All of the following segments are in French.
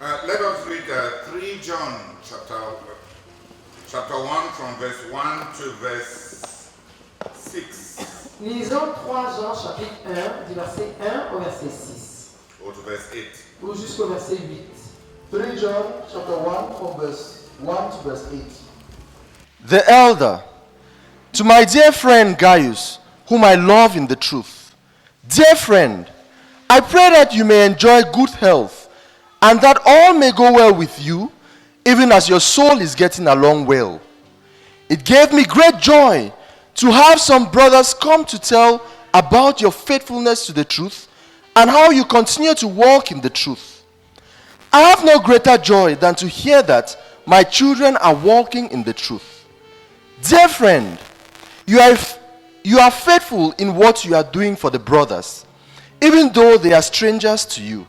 Let us read 3 John chapter 1 from verse 1 to verse 6. Lisons 3 Jean chapitre 1 du verset 1 au verset 6 Or to verse 8. ou jusqu'au verset 8. 3 John chapter 1 from verse 1 to verse 8. The elder, to my dear friend Gaius, whom I love in the truth. Dear friend, I pray that you may enjoy good health, and that all may go well with you, even as your soul is getting along well. It gave me great joy to have some brothers come to tell about your faithfulness to the truth, and how you continue to walk in the truth. I have no greater joy than to hear that my children are walking in the truth. Dear friend, you are faithful in what you are doing for the brothers, even though they are strangers to you.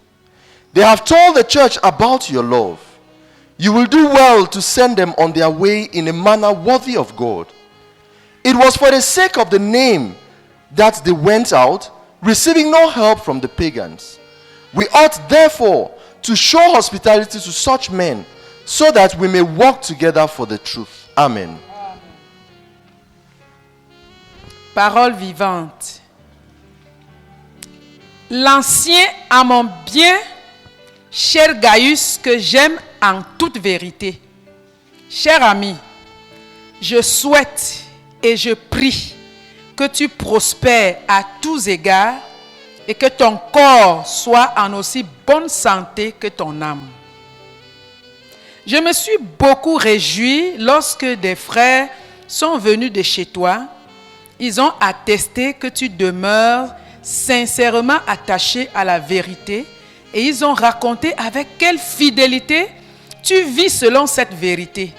They have told the church about your love. You will do well to send them on their way in a manner worthy of God. It was for the sake of the name that they went out, receiving no help from the pagans. We ought therefore to show hospitality to such men, so that we may work together for the truth. Amen. Parole vivante. L'ancien à mon bien, cher Gaius, que j'aime en toute vérité. Cher ami, je souhaite et je prie que tu prospères à tous égards et que ton corps soit en aussi bonne santé que ton âme. Je me suis beaucoup réjoui lorsque des frères sont venus de chez toi. Ils ont attesté que tu demeures sincèrement attaché à la vérité et ils ont raconté avec quelle fidélité tu vis selon cette vérité.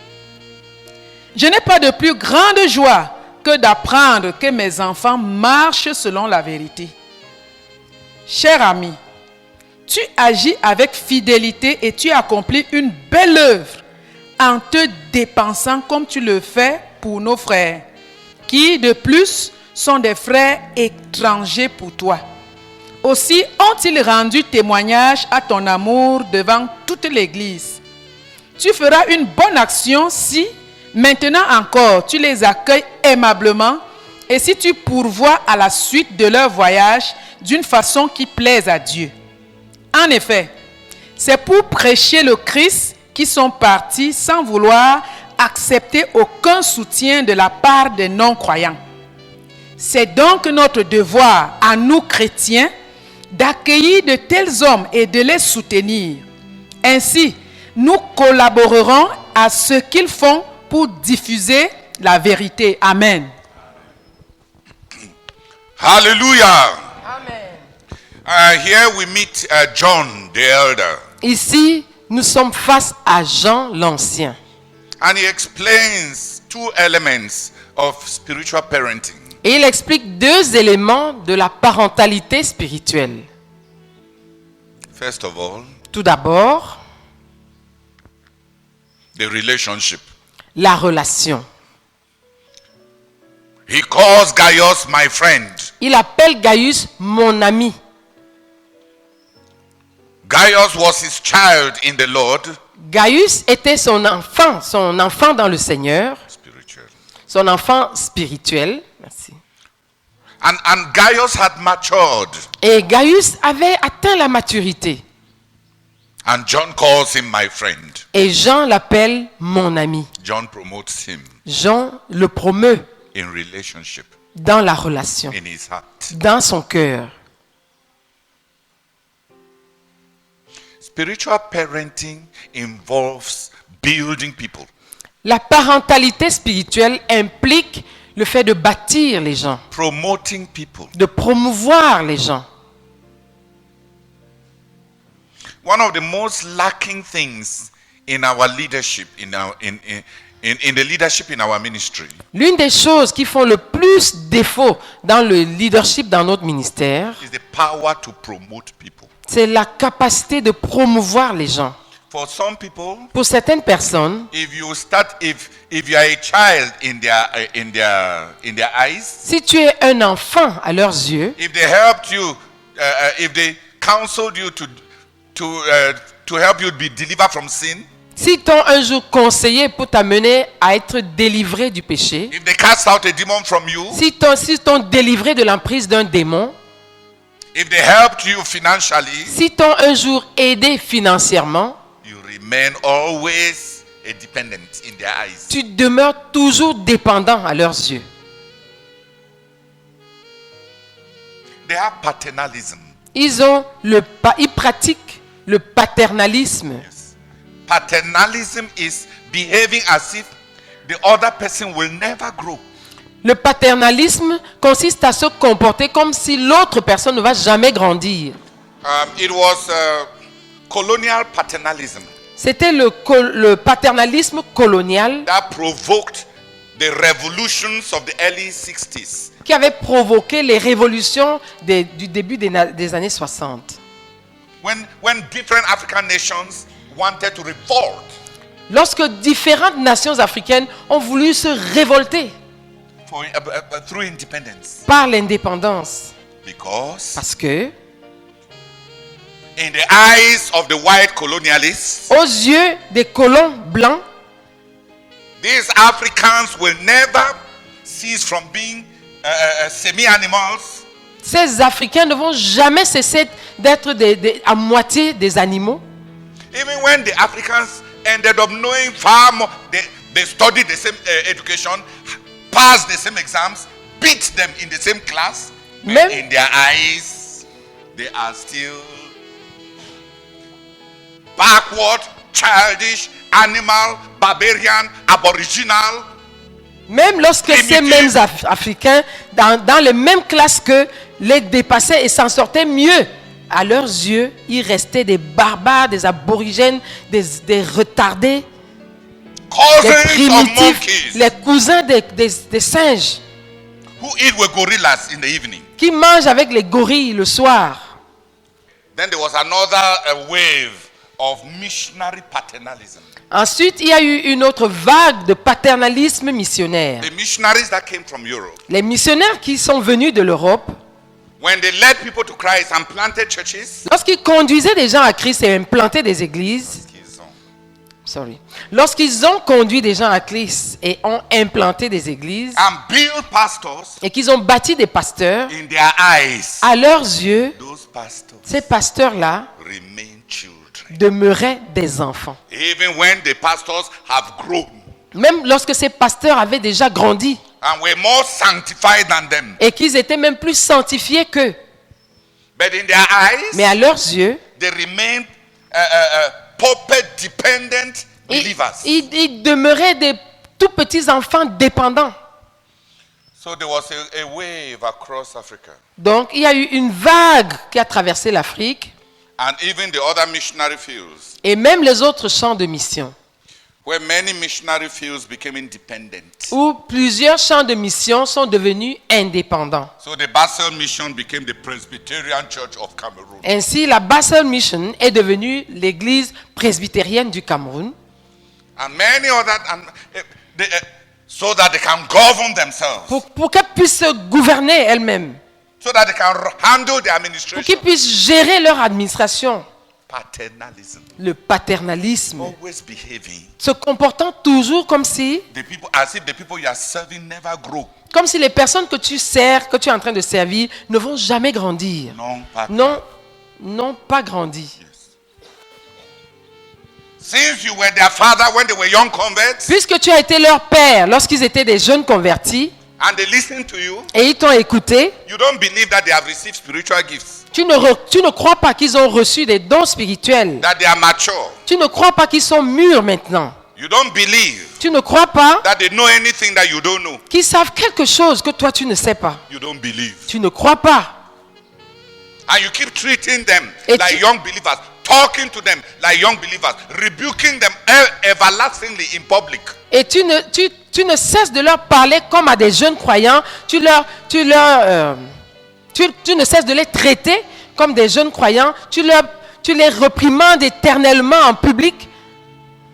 Je n'ai pas de plus grande joie que d'apprendre que mes enfants marchent selon la vérité. Cher ami, tu agis avec fidélité et tu accomplis une belle œuvre en te dépensant comme tu le fais pour nos frères, qui de plus sont des frères étrangers pour toi. Aussi ont-ils rendu témoignage à ton amour devant toute l'Église. Tu feras une bonne action si, maintenant encore, tu les accueilles aimablement et si tu pourvois à la suite de leur voyage d'une façon qui plaise à Dieu. En effet, c'est pour prêcher le Christ qu'ils sont partis sans vouloir accepter aucun soutien de la part des non-croyants. C'est donc notre devoir à nous chrétiens d'accueillir de tels hommes et de les soutenir. Ainsi, nous collaborerons à ce qu'ils font pour diffuser la vérité. Amen. Hallelujah. Amen. Here we meet John the elder. Ici, nous sommes face à Jean l'Ancien. And he explains 2 elements of spiritual parenting. Et il explique 2 éléments de la parentalité spirituelle. First of all, Tout d'abord, the relationship. la relation. He calls Gaius my friend. Il appelle Gaius mon ami. Gaius was his child in the Lord. Gaius était son enfant dans le Seigneur, Spiritual. son enfant spirituel. Merci. And Gaius had matured. Et Gaius avait atteint la maturité. And John calls him my friend. Et Jean l'appelle mon ami. John promotes him Jean le promeut in relationship, dans la relation, in his heart. dans son cœur. Spiritual parenting involves building people. La parentalité spirituelle implique le fait de bâtir les gens, Promoting people. de promouvoir les gens. One of the most lacking things in our leadership, in the leadership in our ministry L'une des choses qui font le plus défaut dans le leadership dans notre ministère, is the power to promote people. c'est la capacité de promouvoir les gens. For some people, Pour certaines personnes, if you are a child in their eyes, si tu es un enfant à leurs yeux, if they helped you, if they counseled you to help you be delivered from sin, si t'ont un jour conseillé pour t'amener à être délivré du péché, if they cast out a demon from you, si t'ont délivré de l'emprise d'un démon, if they helped you financially, si t'ont un jour aidé financièrement, you remain always a dependent in their eyes. tu demeures toujours dépendant à leurs yeux. They have paternalism. Ils pratiquent le paternalisme. Paternalism is behaving as if the other person will never grow. Le paternalisme consiste à se comporter comme si l'autre personne ne va jamais grandir. It was colonial paternalism C'était le paternalisme colonial that provoked the revolutions of the early 60s. qui avait provoqué les révolutions du début des années 60. When different African nations wanted to revolt Lorsque différentes nations africaines ont voulu se révolter through independence. par l'indépendance. Because Parce que, in the eyes of the white colonialists, aux yeux des colons blancs, these Africans will never cease from being semi-animals, ces Africains ne vont jamais cesser d'être à moitié des animaux. even when the Africans ended up knowing far more. They studied the same education, passed the same exams, beat them in the same class. But Même- in their eyes, they are still backward, childish, animal, barbarian, aboriginal. Même lorsque ces Primitif. mêmes Africains, dans les mêmes classes que les dépassaient et s'en sortaient mieux, à leurs yeux, ils restaient des barbares, des aborigènes, des retardés, des Cousins of primitifs, monkeys les cousins des singes, who eat with gorillas in the evening. qui mangent avec les gorilles le soir. Then there was another wave of missionary paternalism. Ensuite, il y a eu une autre vague de paternalisme missionnaire. The missionaries that came from Europe, Les missionnaires qui sont venus de l'Europe, when they led people to Christ and planted churches, lorsqu'ils conduisaient des gens à Christ et implantaient des églises, lorsqu'ils ont conduit des gens à Christ et ont implanté des églises and built pastors, et qu'ils ont bâti des pasteurs, in their eyes, à leurs yeux, those pastors ces pasteurs-là remain children. demeuraient des enfants. Even when the pastors have grown Même lorsque ces pasteurs avaient déjà grandi and were more sanctified than them. et qu'ils étaient même plus sanctifiés qu'eux. But in their eyes, Mais à leurs yeux, they remain puppet dependent believers. ils demeuraient des tout petits enfants dépendants. So there was a wave across Africa. Donc, il y a eu une vague qui a traversé l'Afrique And even the other missionary fields, et même les autres champs de mission, where many missionary fields became independent. où plusieurs champs de mission sont devenus indépendants. So the Basel Mission became the Presbyterian Church of Cameroon. Ainsi, la Basel Mission est devenue l'église presbytérienne du Cameroun. And many other, so that they can govern themselves. Pour qu'elles puissent se gouverner elles-mêmes, So that they can handle their pour administration. qu'ils puissent gérer leur administration. Paternalism. Le paternalisme, Always behaving. se comportant toujours comme si As if the people you are serving never grow. les personnes que tu sers, que tu es en train de servir, ne vont jamais grandir. Non, pas grandir. Since you were their father when they were young converts, Puisque tu as été leur père lorsqu'ils étaient des jeunes convertis and they listened to you, et ils t'ont écouté, you don't believe that they have received spiritual gifts, tu ne crois pas qu'ils ont reçu des dons spirituels. that they are mature. Tu ne crois pas qu'ils sont mûrs maintenant. You don't believe Tu ne crois pas that they know anything that you don't know. qu'ils savent quelque chose que toi tu ne sais pas. You don't believe. Tu ne crois pas. And you keep treating them Et like tu- young believers, talking to them like young believers, rebuking them everlastingly in public. Et tu ne cesses de leur parler comme à des jeunes croyants. Tu ne cesses de les traiter comme des jeunes croyants. Tu les réprimandes éternellement en public.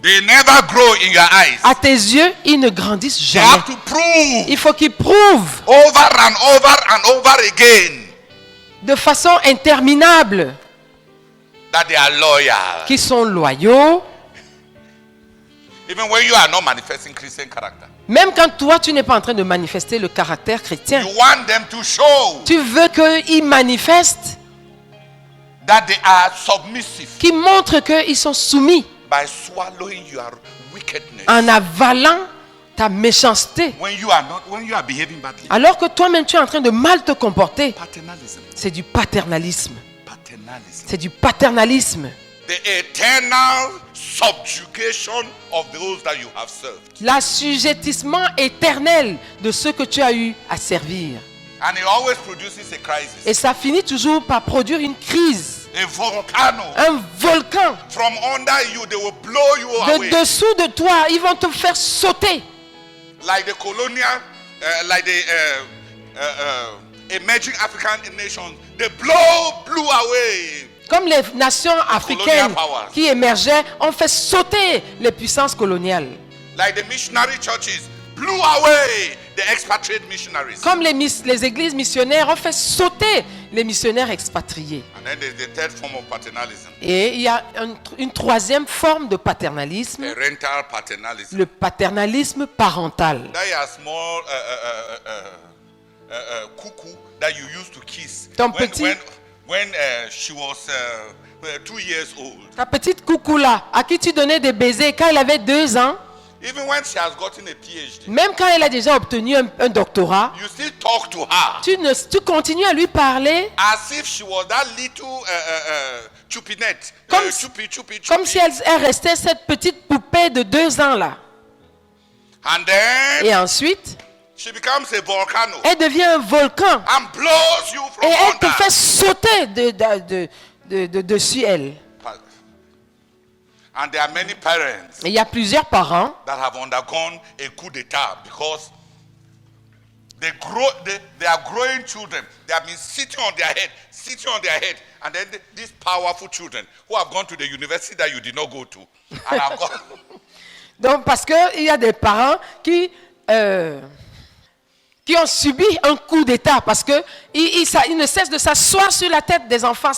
They never grow in your eyes. À tes yeux, ils ne grandissent They jamais. have to prove Il faut qu'ils prouvent over and over and over again de façon interminable that they are loyal. qu'ils sont loyaux. Even when you are not manifesting Christian character. Même quand toi, tu n'es pas en train de manifester le caractère chrétien. You want them to show Tu veux qu'ils manifestent, that they are submissive qu'ils montrent qu'ils sont soumis by swallowing your wickedness. en avalant ta méchanceté. When you are behaving badly. Alors que toi-même, tu es en train de mal te comporter. Paternalism. C'est du paternalisme. Paternalism. C'est du paternalisme. The eternal subjugation of those that you have served. L'assujettissement éternel de ceux que tu as eu à servir. And it always produces a crisis. Et ça finit toujours par produire une crise. A volcano. Un volcan. From under you, they will blow you away. De dessous de toi, ils vont te faire sauter. Like the colonial, like the emerging African nations, they blew away. Comme les nations africaines qui émergeaient ont fait sauter les puissances coloniales. Like the missionary churches blew away the expatriate missionaries. Comme les églises missionnaires ont fait sauter les missionnaires expatriés. And then there's the third form of paternalism. Et il y a une troisième forme de paternalisme, Parental paternalism. le paternalisme parental. That is a small cuckoo that you used to kiss Ton petit- when she was 2 years old. Ta petite coucou là, à qui tu donnais des baisers quand elle avait 2 ans, Even when she has gotten a PhD, même quand elle a déjà obtenu un doctorat, you still talk to her tu continues à lui parler as if she was that little chupinette. Comme- Chupi. comme si elle restait cette petite poupée de 2 ans là. And then Et ensuite, she becomes a volcano elle devient un volcan and blows you et from elle te under. fait sauter de dessus elle. And there are many parents Et il y a plusieurs parents that have undergone a coup d'etat because they are growing children. They have been sitting on their head, and then these powerful children who have gone to the university that you did not go to, and have gone. Donc, parce qu'il y a des parents qui ont subi un coup d'État parce que ils ne cessent de s'asseoir sur la tête des enfants,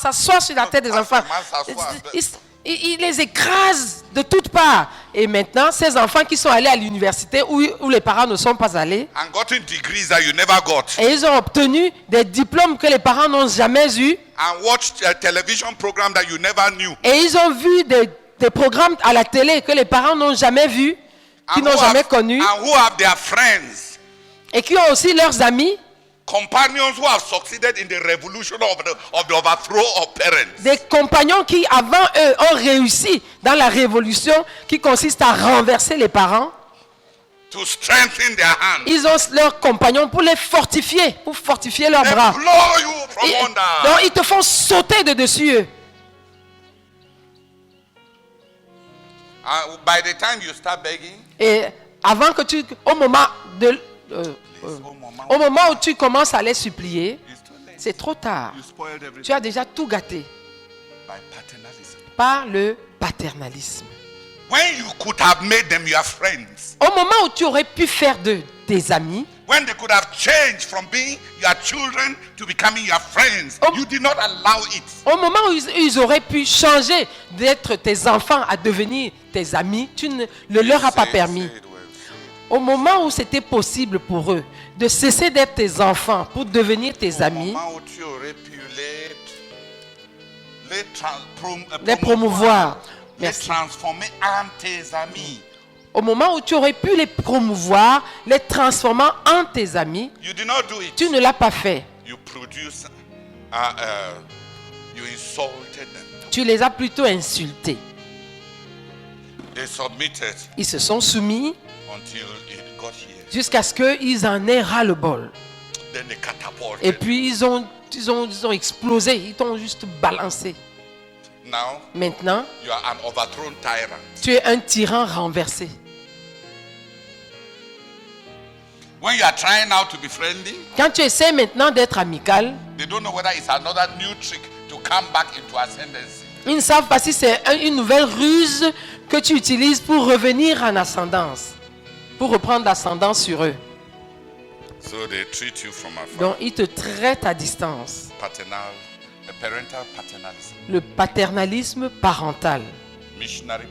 Ils les écrasent de toutes parts. Et maintenant, ces enfants qui sont allés à l'université où les parents ne sont pas allés, And gotten degrees that you never got, et ils ont obtenu des diplômes que les parents n'ont jamais eus, and watched a television program that you never knew, et ils ont vu des programmes à la télé que les parents n'ont jamais vus, qui n'ont jamais connus, and who have their friends, et qui ont aussi leurs amis, companions who have succeeded in the revolution of the overthrow of parents. des compagnons qui, avant eux, ont réussi dans la révolution qui consiste à renverser les parents. To strengthen their hands. Ils ont leurs compagnons pour les fortifier, pour fortifier leurs They bras. blow you from Et- under. donc, ils te font sauter de dessus eux. By the time you start begging, Et avant que au moment où tu commences à les supplier, it's too late. c'est trop tard. You spoiled everything Tu as déjà tout gâté by paternalism. par le paternalisme. When you could have made them your friends, Au moment où tu aurais pu faire d'eux des amis, when they could have changed from being your children to becoming your friends, Oh. you did not allow it. au moment où ils auraient pu changer d'être tes enfants à devenir tes amis, tu ne le leur as pas permis. Say it well, say it. Au moment où c'était possible pour eux de cesser d'être tes enfants pour devenir tes amis, Moment où tu aurais pu les promouvoir. les Merci. transformer en tes amis. Au moment où tu aurais pu les promouvoir, les transformant en tes amis, You did not do it. tu ne l'as pas fait. You produced, you insulted them. Tu les as plutôt insultés. They submitted Ils se sont soumis until it got here. jusqu'à ce qu'ils en aient ras-le-bol. Then they catapulted. Et puis ils ont explosé, ils t'ont juste balancé. Now Maintenant, you are an overthrown tyrant. tu es un tyran renversé. When you are trying now to be friendly, Quand tu essaies maintenant d'être amical, they don't know whether it's another new trick to come back into ascendancy. ils ne savent pas si c'est une nouvelle ruse que tu utilises pour revenir en ascendance, pour reprendre l'ascendance sur eux. So they treat you from afar. Donc, ils te traitent à distance. Parental paternalism, Le paternalisme parental, missionary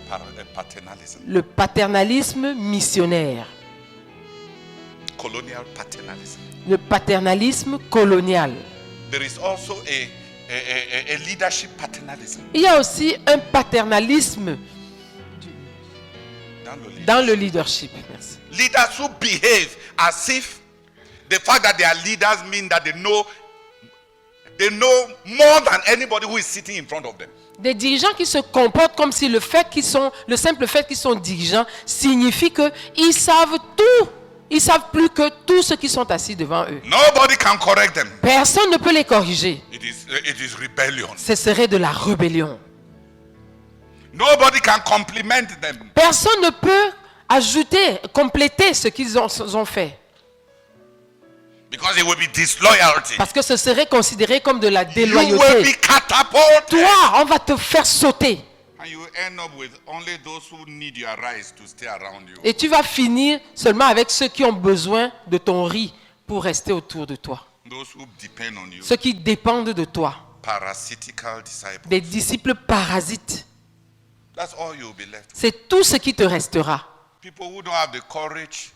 paternalism, le paternalisme missionnaire, colonial paternalism. le paternalisme colonial. There is also a leadership paternalism. Il y a aussi un paternalisme dans le leadership. Merci. Leaders who behave as if the fact that they are leaders mean that they know more than anybody who is sitting in front of them. Des dirigeants qui se comportent comme si le simple fait qu'ils sont dirigeants signifie qu'ils savent tout. Ils savent plus que tous ceux qui sont assis devant eux. Nobody can correct them. Personne ne peut les corriger. It is rebellion. Ce serait de la rébellion. Nobody can compliment them. Personne ne peut ajouter, compléter ce qu'ils ont fait. Because it will be disloyalty. Parce que ce serait considéré comme de la You will déloyauté. be catapulted. Toi, on va te faire sauter. And you will end up with only those who need your rice to stay around you. Et tu vas finir seulement avec ceux qui ont besoin de ton riz pour rester autour de toi. Those who depend on you. Ceux qui dépendent de toi. Parasitical disciples. Des disciples parasites. That's all you will be left with. C'est tout ce qui te restera. People who don't have the courage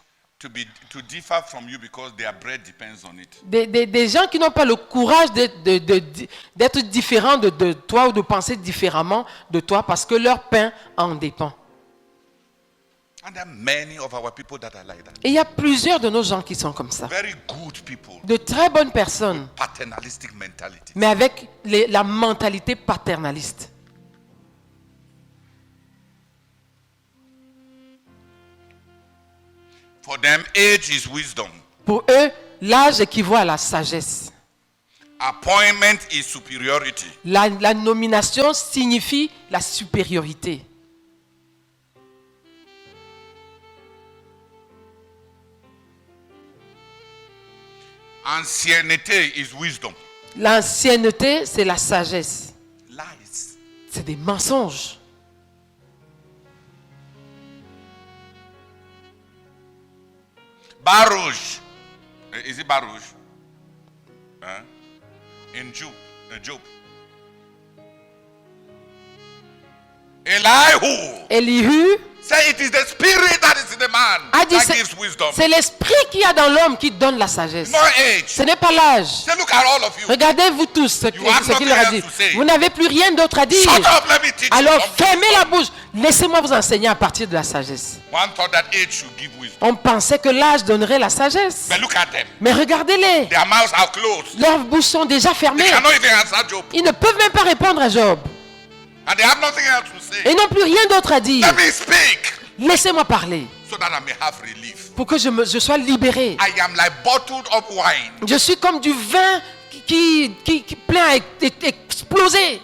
to differ from you because their bread depends on it. Des gens qui n'ont pas le courage d'être différents de toi ou de penser différemment de toi parce que leur pain en dépend. And there are many of our people that are like that. Et il y a plusieurs de nos gens qui sont comme ça. Very good people. De très bonnes personnes, Paternalistic mentality. mais avec la mentalité paternaliste. For them, age is wisdom. Pour eux, l'âge équivaut à la sagesse. Appointment is superiority. La nomination signifie la supériorité. Ancienneté is wisdom. L'ancienneté, c'est la sagesse. Lies. C'est des mensonges. Baruch. Is it Baruch? Huh? In Job. Elihu. Elihu Say it is the spirit that is in the man a dit that gives wisdom. c'est l'esprit qu'il y a dans l'homme qui donne la sagesse. No age. Ce n'est pas l'âge. Say, look at all of you. Regardez-vous tous ce You have qu'il leur a nothing dit. else to say. Vous n'avez plus rien d'autre à dire. Shut up, let me teach you Alors something. fermez la bouche. Laissez-moi vous enseigner à partir de la sagesse. One thought that age should give wisdom. On pensait que l'âge donnerait la sagesse. But look at them. Mais regardez-les. Their mouths are closed. Leurs bouches sont déjà They fermées. cannot even answer Job. Ils ne peuvent même pas répondre à Job. And they have nothing else to say. Et ils n'ont plus rien d'autre à dire. Let me speak Laissez-moi parler so that I may have relief. pour que je sois libéré. I am like bottled up wine. Je suis comme du vin qui plein à exploser.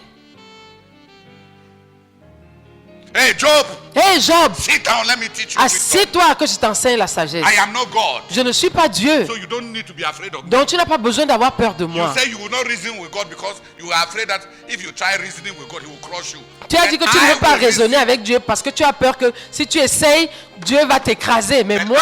Hey, Job, Hé Job, sit down. Let me teach you wisdom. assieds-toi que je t'enseigne la sagesse. I am not God. Je ne suis pas Dieu. So you don't need to be afraid of me. Donc tu n'as pas besoin d'avoir peur de You moi. say you will not reason with God because you are afraid that if you try reasoning with God, He will crush you. Tu as dit que tu ne veux pas raisonner avec Dieu parce que tu as peur que si tu essayes, Dieu va t'écraser. Mais moi,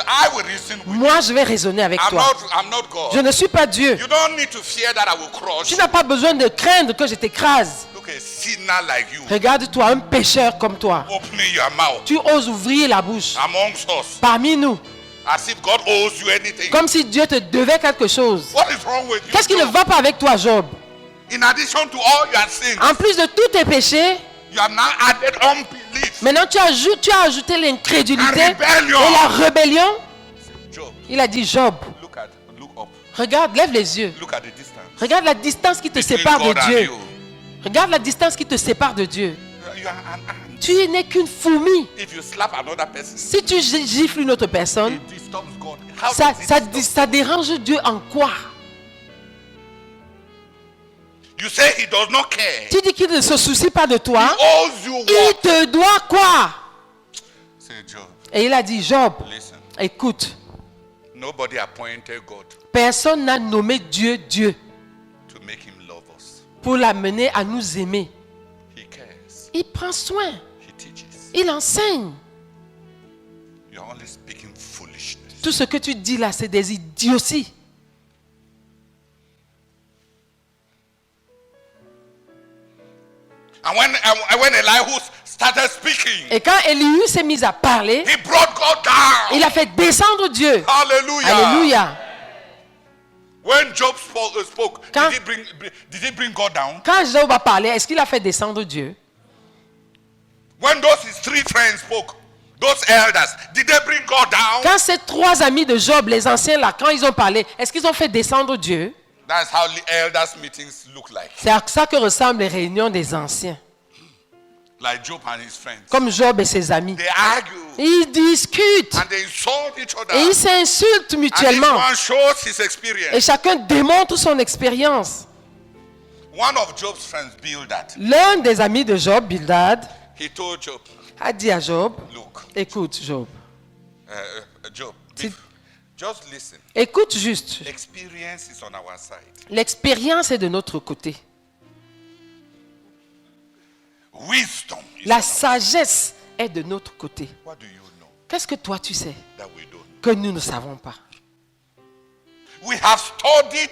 I will reason with you. moi je vais raisonner avec toi. I'm not God. Je ne suis pas Dieu. You don't need to fear that I will crush Tu you. n'as pas besoin de craindre que je t'écrase. Look, a sinner like you, Regarde-toi, un pécheur comme toi. opening your mouth Tu oses ouvrir la bouche amongst us parmi nous, as if God owes you anything. comme si Dieu te devait quelque chose. What is wrong with you? Qu'est-ce qui ne Job? va pas avec toi, Job? In addition to all your sins, En plus de tous tes péchés, you have now added unbelief. maintenant tu as ajouté l'incrédulité La rébellion. et la rébellion. Job, Il a dit, Job, look up. regarde, lève les yeux. Look at the distance. Regarde la distance qui te Between sépare de God and Dieu. you. Regarde la distance qui te sépare de Dieu. You are an ant. Tu n'es qu'une fourmi. If you slap another person, Si tu gifles une autre personne, it disturbs God. How ça, does it ça, disturb? ça dérange Dieu en quoi? You say he does not care. Tu dis qu'il ne se soucie pas de He toi. owes you Il what? te doit quoi? Say, Job, Et il a dit, Job, listen. écoute, Nobody appointed God personne n'a nommé Dieu Dieu to make him love us. pour l'amener à nous aimer. He cares. Il prend soin, He teaches. il enseigne. You're only speaking foolishness. Tout ce que tu dis là, c'est des idioties. And when Elihu started speaking, Et quand Élie s'est mis à parler, he brought God down. il a fait descendre Dieu. Hallelujah. Alléluia. When Job spoke Quand- did he bring God down? Quand Job a parlé, est-ce qu'il a fait descendre Dieu? When those his three friends spoke, those elders, did they bring God down? Quand ces trois amis de Job, les anciens là, quand ils ont parlé, est-ce qu'ils ont fait descendre Dieu? That's how the elders meetings look like. C'est à ça que ressemblent les réunions des anciens. Like Job and his friends. Comme Job et ses amis. They argue Ils discutent and they insult each other. et ils s'insultent And each mutuellement. one shows his Et experience. chacun démontre son expérience. One of Job's friends, Bildad, L'un des amis de Job, Bildad, he told Job, a dit à Job, look, écoute Job, Job, Si- just listen. écoute juste. Experience is on our side. L'expérience est de notre côté. Wisdom is La on our sagesse est de notre côté. What do you know Qu'est-ce que toi tu sais that we don't? que nous ne savons pas? We have studied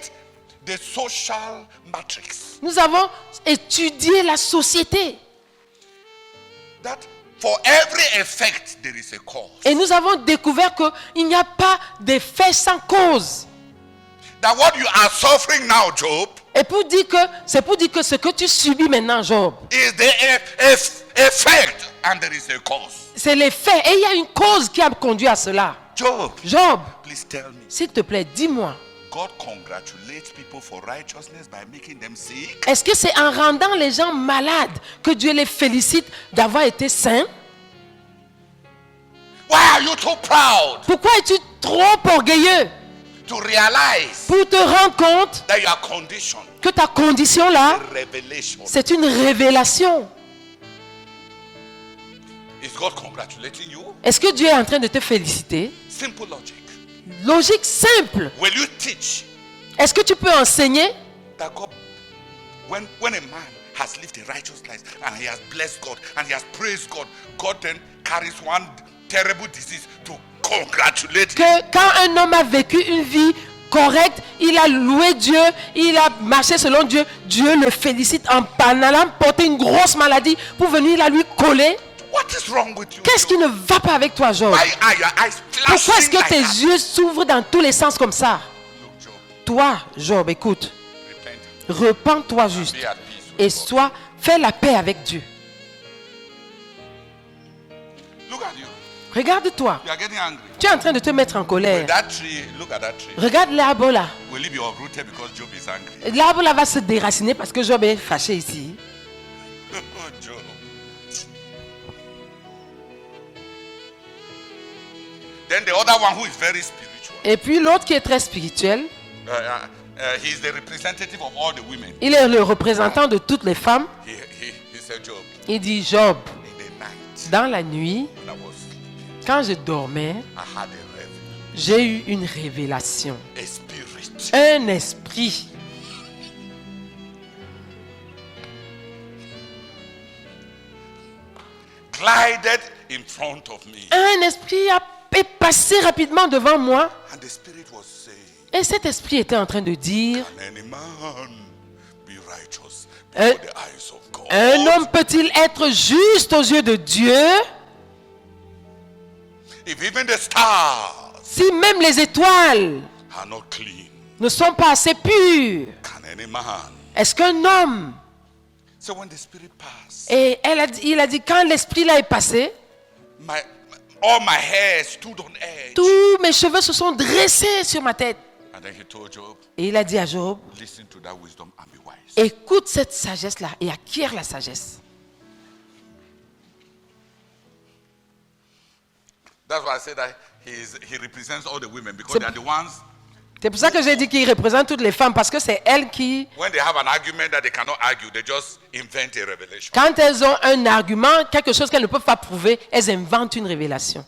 the social matrix. Nous avons étudié la société That for every effect there is a cause. et nous avons découvert qu'il n'y a pas d'effet sans cause. That what you are suffering now, Job, Et c'est pour dire que ce que tu subis maintenant, Job, is the effect and there is a cause. c'est l'effet. Et il y a une cause qui a conduit à cela. Job, Job, please tell me. s'il te plaît, dis-moi, God congratulates people for righteousness by making them sick. est-ce que c'est en rendant les gens malades que Dieu les félicite d'avoir été saints? Why are you too proud Pourquoi es-tu trop orgueilleux to realize pour te rendre compte that your condition que ta condition là, is revelation? c'est une révélation? Is God congratulating you? Est-ce que Dieu est en train de te féliciter? Simple logic. Logique simple. Will you teach Est-ce que tu peux enseigner that God, when a man has lived a righteous life and he has blessed God and he has praised God, God then carries one terrible disease to congratulate him? que quand un homme a vécu une vie correcte, il a loué Dieu, il a marché selon Dieu, Dieu le félicite en allant porter une grosse maladie pour venir la lui coller? What is wrong with you? Qu'est-ce qui ne va pas avec toi, Job? Why are your eyes Pourquoi est-ce flashing que like tes that? yeux s'ouvrent dans tous les sens comme ça? Look, Job, Toi, Job, écoute, repent. repens-toi juste Be at peace with et God. fais la paix avec Dieu. Look at you. Regarde-toi, You are getting angry. tu es en train de te mettre en With colère. that tree, look at that tree. Regarde l'arbre là. Will it be uprooted because Job is angry? L'arbre là va se déraciner parce que Job est fâché ici. Oh, Job. Then the other one who is very spiritual. Et puis l'autre qui est très spirituel, He is the representative of all the women. il est le représentant de toutes les femmes. He said, Job, Il dit, Job, in the night dans la nuit, when I was sleeping, quand je dormais, I had a revelation, j'ai eu une révélation, a spirit. un esprit. Glided in front of me. Un esprit est passé rapidement devant moi. And the spirit was saying, Et cet esprit était en train de dire, can any man be righteous Un- before the eyes of God? un homme peut-il être juste aux yeux de Dieu If even the stars si même les étoiles are not clean, ne sont pas assez pures? can any man? Est-ce qu'un homme... So when the spirit passed, Et il a dit, quand l'esprit là est passé, all my hair stood on edge. tous mes cheveux se sont dressés sur ma tête. And then he told Job, Et il a dit à Job, listen to that wisdom and be wise. écoute cette sagesse-là et acquiert la sagesse. That's why I said that he represents all the women because C'est- they are the ones C'est pour ça que j'ai dit qu'il représente toutes les femmes, parce que c'est elles qui, When they have an argument that they cannot argue, they just invent a revelation. quand elles ont un argument, quelque chose qu'elles ne peuvent pas prouver, elles inventent une révélation.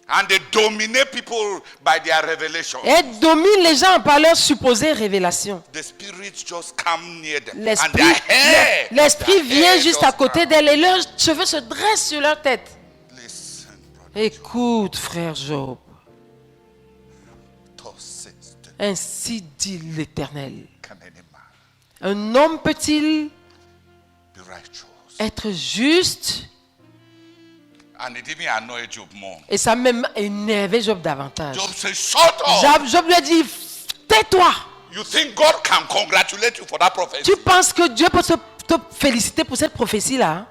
And they dominate people by their revelation. Et elles dominent les gens par leur supposée révélation. The spirits just come near them. And L'esprit their hair, l'esprit their vient hair juste just à côté come. d'elles et leurs cheveux se dressent sur leur tête. Listen, brother. Écoute, frère Job, Thus says the ainsi dit l'Éternel. can any man Un homme peut-il be righteous? être juste? And it even annoyed Job more. Et ça même énervé Job davantage. Job says, shut up. Job lui a dit, tais-toi. You think God can congratulate you for that prophecy? Tu penses que Dieu peut te féliciter pour cette prophétie-là? Hein?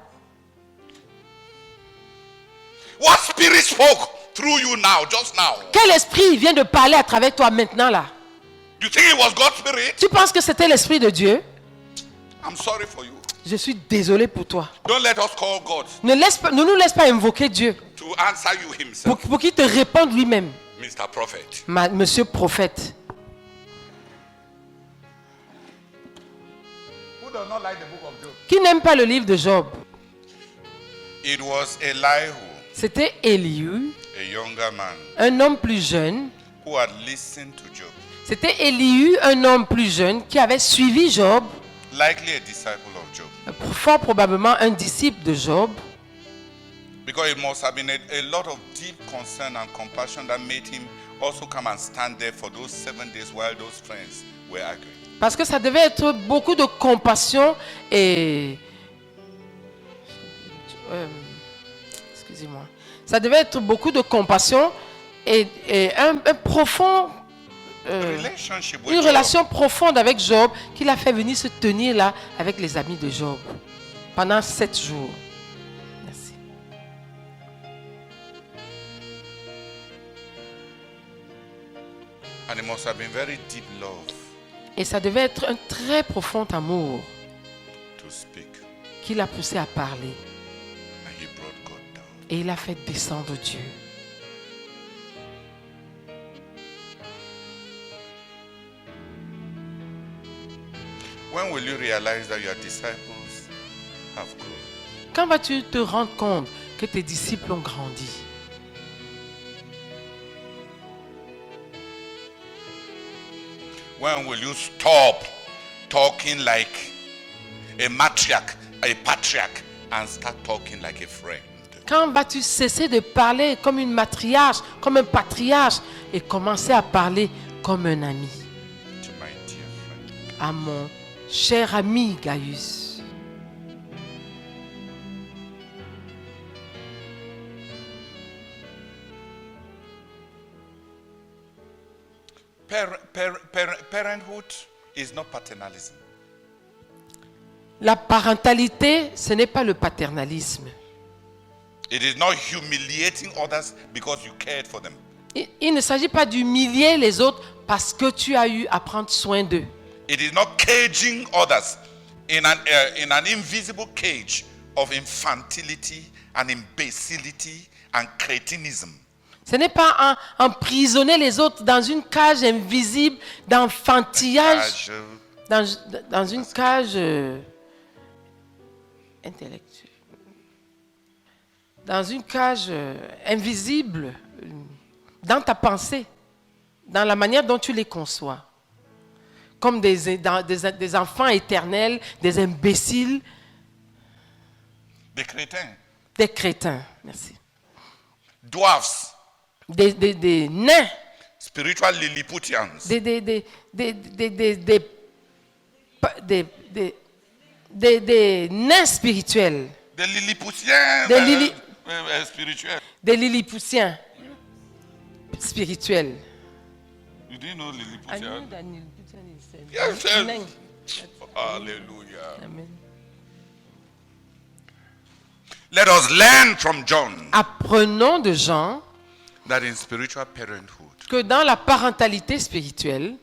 What spirit spoke through you now, just now? Quel esprit vient de parler à travers toi maintenant là? You think it was God's spirit? Tu penses que c'était l'esprit de Dieu? I'm sorry for you. Je suis désolé pour toi. Don't let us call God Ne nous laisse pas invoquer Dieu to answer you himself, pour qu'il te réponde lui-même. Mr. Prophet. Monsieur prophète. Who does not like the book of Job? Qui n'aime pas le livre de Job? It was Elihu, C'était Élihu, a younger man, un homme plus jeune. who had listened to Job, C'était Élihu, un homme plus jeune, qui avait suivi Job, likely a disciple of Job, fort probablement un disciple de Job, because it must have been a lot of deep concern and compassion that made him also come and stand there for those 7 days while those friends were arguing. parce que ça devait être beaucoup de compassion et... excusez-moi. Ça devait être beaucoup de compassion et un profond... Relationship with une Job. relation profonde avec Job qui l'a fait venir se tenir là avec les amis de Job pendant 7 jours. Merci. And it must have been very deep love Et ça devait être un très profond amour to speak. qui l'a poussé à parler. And he brought God down. Et il a fait descendre Dieu. When will you realize that your disciples have grown? Quand vas-tu te rendre compte que tes disciples ont grandi? When will you stop talking like a matriarch, a patriarch, and start talking like a friend? Quand vas-tu cesser de parler comme une matriarche, comme un patriarche et commencer à parler comme un ami? To my dear friend. À mon cher ami Gaius. Parenthood is not paternalism. La parentalité, ce n'est pas le paternalisme. It is not humiliating others because you cared for them. Il ne s'agit pas d'humilier les autres parce que tu as eu à prendre soin d'eux. It is not caging others in an invisible cage of infantility and imbecility and cretinism. Ce n'est pas emprisonner les autres dans une cage invisible d'enfantillage, dans une cage intellectuelle, dans une cage invisible, dans ta pensée, dans la manière dont tu les conçois, comme des enfants éternels, des imbéciles, Des crétins, des crétins, merci, dwarfs, des nains, spiritual Lilliputians, des nains spirituels, des Lilliputiens spirituels. des Lilliputiens spirituels. You didn't know I Lilliputians? knew that Lilliputian is Yes, yes. nain. Hallelujah. Amen. Let us learn from John Apprenons de Jean that in spiritual parenthood, que dans la parentalité spirituelle,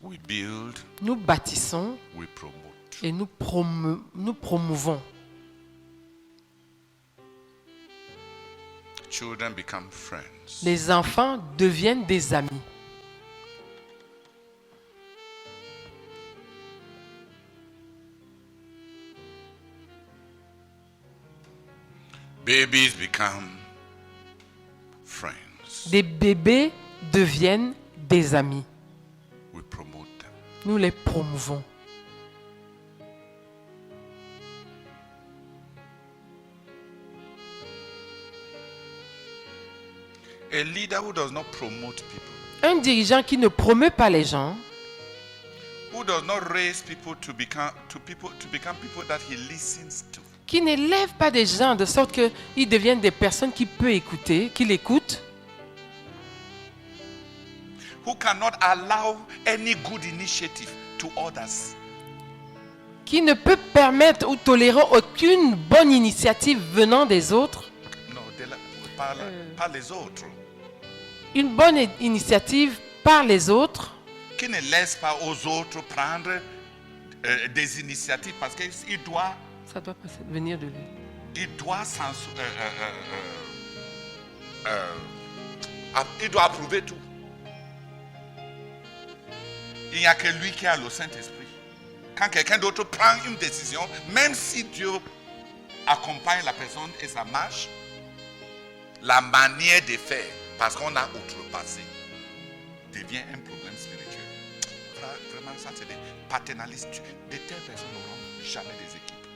we build, nous bâtissons we promote. et nous promouvons. Children become friends. Les enfants deviennent des amis. Babies become friends. Des bébés deviennent des amis. We promote them. Nous les promouvons. A leader who does not promote people, Un dirigeant qui ne promeut pas les gens, who does not raise people to become people that he listens to, qui n'élève pas des gens de sorte qu'ils deviennent des personnes qui peuvent écouter, qui l'écoutent, who cannot allow any good initiative to others, qui ne peut permettre ou tolérer aucune bonne initiative venant des autres. non, par les autres, Une bonne initiative par les autres, qui ne laisse pas aux autres prendre des initiatives parce qu'il doit, ça doit pas venir de lui. il doit approuver tout. Il n'y a que lui qui a le Saint-Esprit. Quand quelqu'un d'autre prend une décision, même si Dieu accompagne la personne et ça marche, la manière de faire, parce qu'on a outrepassé, devient un problème spirituel. Vraiment, ça c'est des paternalistes. De telles personnes n'auront jamais des équipes.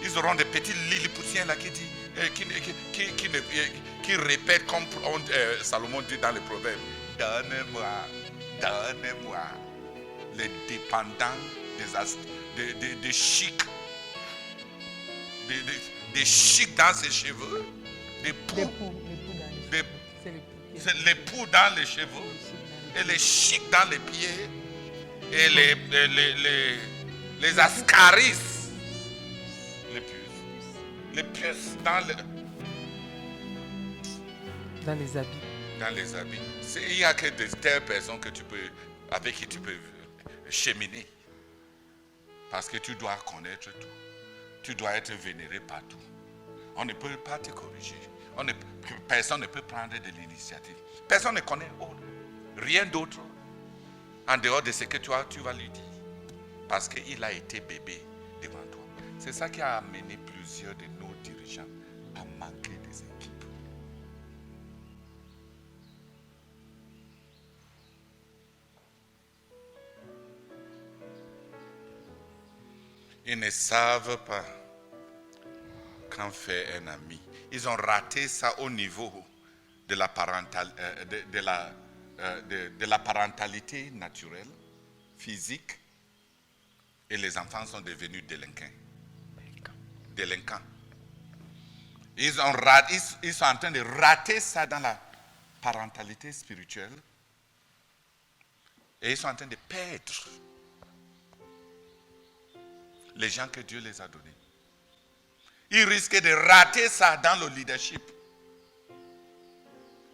Ils auront des petits lilliputiens là qui répètent comme Salomon dit dans les proverbes. Donnez-moi les dépendants des chics, des chics dans ses cheveux, des poux, les poux dans les cheveux, et les chics dans les pieds, et les ascaris, les puces dans les habits. Dans les habits. Il n'y a que de telles personnes avec qui tu peux cheminer. Parce que tu dois connaître tout. Tu dois être vénéré partout. On ne peut pas te corriger. Personne ne peut prendre de l'initiative. Personne ne connaît rien d'autre en dehors de ce que tu vas lui dire. Parce qu'il a été bébé devant toi. C'est ça qui a amené plusieurs de nos dirigeants à manquer des équipes. Ils ne savent pas qu'en faire un ami. Ils ont raté ça au niveau de la parentalité naturelle, physique, et les enfants sont devenus délinquants. Ils sont en train de rater ça dans la parentalité spirituelle et ils sont en train de perdre les gens que Dieu les a donnés. Ils risquent de rater ça dans le leadership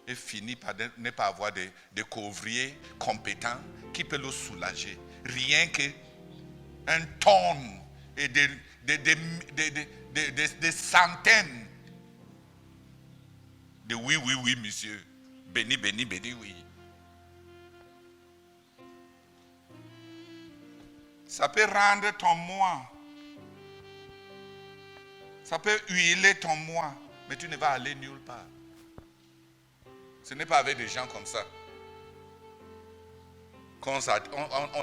et finir par ne pas avoir de couvriers compétents qui peuvent le soulager. Rien que un tonne et des centaines de oui, monsieur. Béni, oui. Ça peut rendre ton moi. Ça peut huiler ton moi, mais tu ne vas aller nulle part. Ce n'est pas avec des gens comme ça qu'on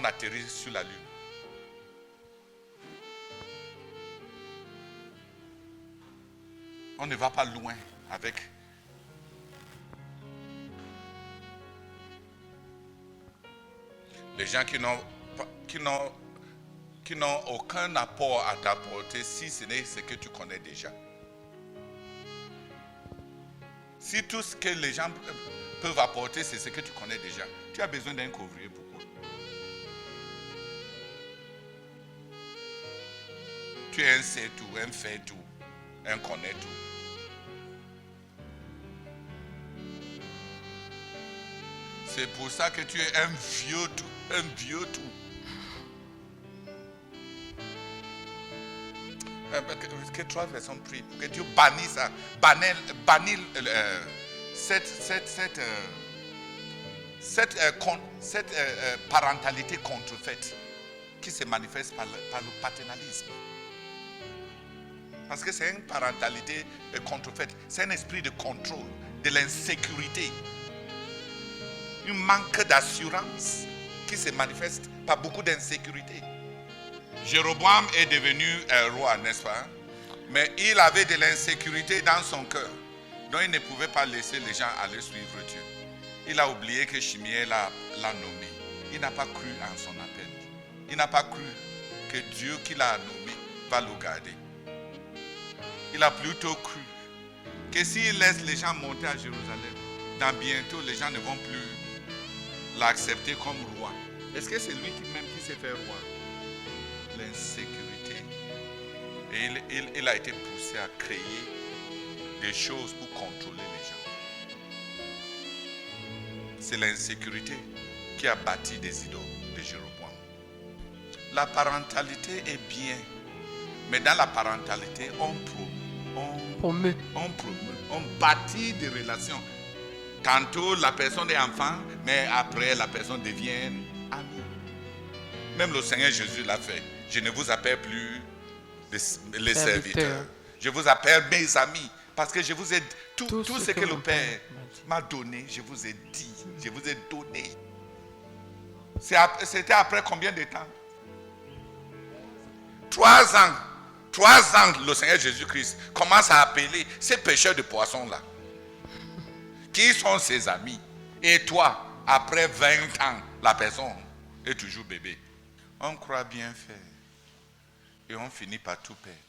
atterrit sur la lune. On ne va pas loin avec les gens qui n'ont aucun apport à t'apporter si ce n'est ce que tu connais déjà. Si tout ce que les gens peuvent apporter, c'est ce que tu connais déjà, tu as besoin d'un couvrier. Pourquoi? Tu es un sait tout, un fait tout, un connaît tout. C'est pour ça que tu es un vieux tout. Que 3 personnes prient, que Dieu bannisse ça, bannisse cette parentalité contrefaite qui se manifeste par le paternalisme. Parce que c'est une parentalité contrefaite, c'est un esprit de contrôle, de l'insécurité, un manque d'assurance qui se manifeste par beaucoup d'insécurité. Jéroboam est devenu un roi, n'est-ce pas? Mais il avait de l'insécurité dans son cœur. Donc il ne pouvait pas laisser les gens aller suivre Dieu. Il a oublié que Chimiel l'a nommé. Il n'a pas cru en son appel. Il n'a pas cru que Dieu qui l'a nommé va le garder. Il a plutôt cru que s'il laisse les gens monter à Jérusalem, dans bientôt les gens ne vont plus l'accepter comme roi. Est-ce que c'est lui même qui s'est fait roi? L'insécurité. Et il a été poussé à créer des choses pour contrôler les gens. C'est l'insécurité qui a bâti des idoles de Jéroboam. La parentalité est bien, mais dans la parentalité, on bâtit des relations. Tantôt la personne est enfant, mais après la personne devient amie. Même le Seigneur Jésus l'a fait. Je ne vous appelle plus les serviteurs. Je vous appelle mes amis. Parce que je vous ai tout ce que le Père m'a donné, je vous ai dit, je vous ai donné. C'était après combien de temps? 3 ans. 3 ans, le Seigneur Jésus-Christ commence à appeler ces pêcheurs de poissons-là. Qui sont ses amis? Et toi, après 20 ans, la personne est toujours bébé. On croit bien faire. Et on finit par tout perdre.